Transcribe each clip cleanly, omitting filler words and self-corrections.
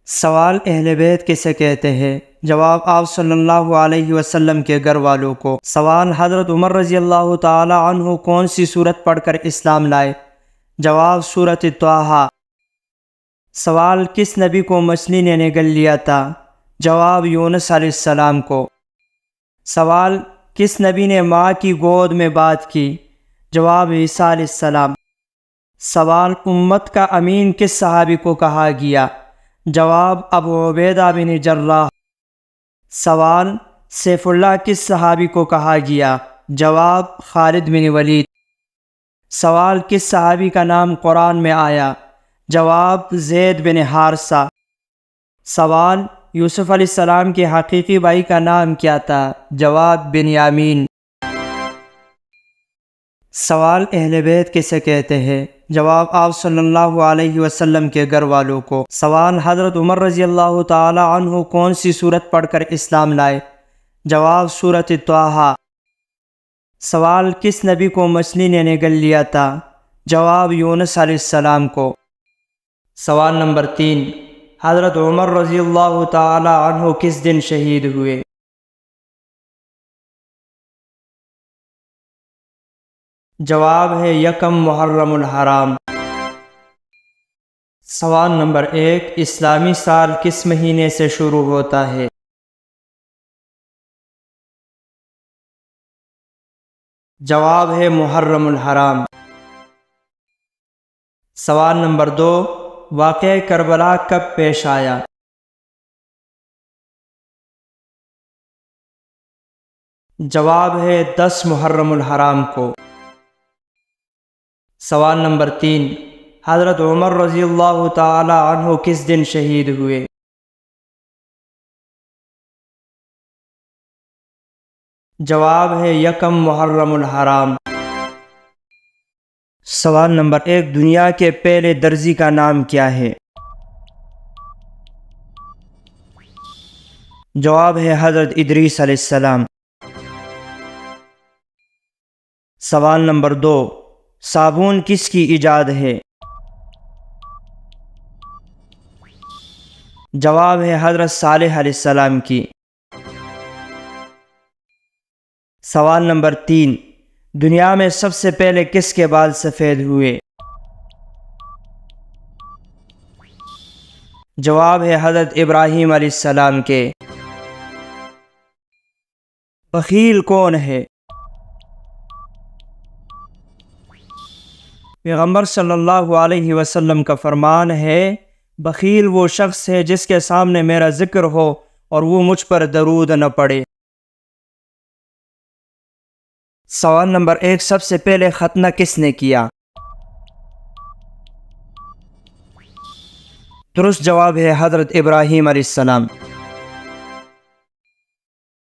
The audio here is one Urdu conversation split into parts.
سوال اہل بیت کسے کہتے ہیں؟ جواب آپ صلی اللہ علیہ وسلم کے گھر والوں کو۔ سوال حضرت عمر رضی اللہ تعالی عنہ کون سی سورت پڑھ کر اسلام لائے؟ جواب سورۃ طٰہٰ۔ سوال کس نبی کو مچھلی نے نگل لیا تھا؟ جواب یونس علیہ السلام کو۔ سوال کس نبی نے ماں کی گود میں بات کی؟ جواب عیسیٰ علیہ السلام۔ سوال امت کا امین کس صحابی کو کہا گیا؟ جواب ابو عبیدہ بن جراح۔ سوال سیف اللہ کس صحابی کو کہا گیا؟ جواب خالد بن ولید۔ سوال کس صحابی کا نام قرآن میں آیا؟ جواب زید بن حارثہ۔ سوال یوسف علیہ السلام کے حقیقی بھائی کا نام کیا تھا؟ جواب بنیامین۔ سوال اہل بیت کسے کہتے ہیں؟ جواب آپ صلی اللہ علیہ وسلم کے گھر والوں کو۔ سوال حضرت عمر رضی اللہ تعالی عنہ کون سی سورت پڑھ کر اسلام لائے؟ جواب سورۃ طٰہٰ۔ سوال کس نبی کو مچھلی نے نگل لیا تھا؟ جواب یونس علیہ السلام کو۔ سوال نمبر 3، حضرت عمر رضی اللہ تعالی عنہ کس دن شہید ہوئے؟ جواب ہے یکم محرم الحرام۔ سوال نمبر 1، اسلامی سال کس مہینے سے شروع ہوتا ہے؟ جواب ہے محرم الحرام۔ سوال نمبر 2، واقعہ کربلا کب پیش آیا؟ جواب ہے 10 محرم الحرام کو۔ سوال نمبر 3، حضرت عمر رضی اللہ تعالی عنہ کس دن شہید ہوئے؟ جواب ہے یکم محرم الحرام۔ سوال نمبر 1، دنیا کے پہلے درزی کا نام کیا ہے؟ جواب ہے حضرت ادریس علیہ السلام۔ سوال نمبر 2، صابن کس کی ایجاد ہے؟ جواب ہے حضرت صالح علیہ السلام کی۔ سوال نمبر 3، دنیا میں سب سے پہلے کس کے بال سفید ہوئے؟ جواب ہے حضرت ابراہیم علیہ السلام کے۔ بخیل کون ہے؟ پیغمبر صلی اللہ علیہ وسلم کا فرمان ہے، بخیل وہ شخص ہے جس کے سامنے میرا ذکر ہو اور وہ مجھ پر درود نہ پڑے۔ سوال نمبر 1، سب سے پہلے ختنہ کس نے کیا؟ درست جواب ہے حضرت ابراہیم علیہ السلام۔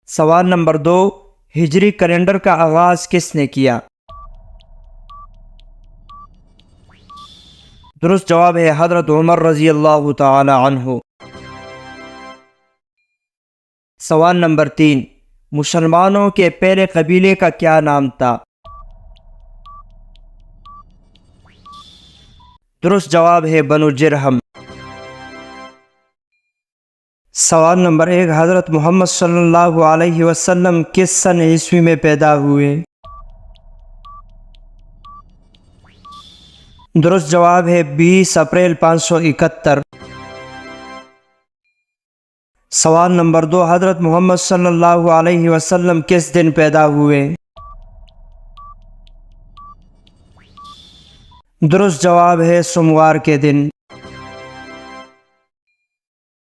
سوال نمبر 2، ہجری کیلنڈر کا آغاز کس نے کیا؟ درست جواب ہے حضرت عمر رضی اللہ تعالی عنہ۔ سوال نمبر 3، مسلمانوں کے پہلے قبیلے کا کیا نام تھا؟ درست جواب ہے بنو جرہم۔ سوال نمبر 1، حضرت محمد صلی اللہ علیہ وسلم کس سن عیسوی میں پیدا ہوئے؟ درست جواب ہے 20 اپریل 571۔ سوال نمبر 2، حضرت محمد صلی اللہ علیہ وسلم کس دن پیدا ہوئے؟ درست جواب ہے سوموار کے دن۔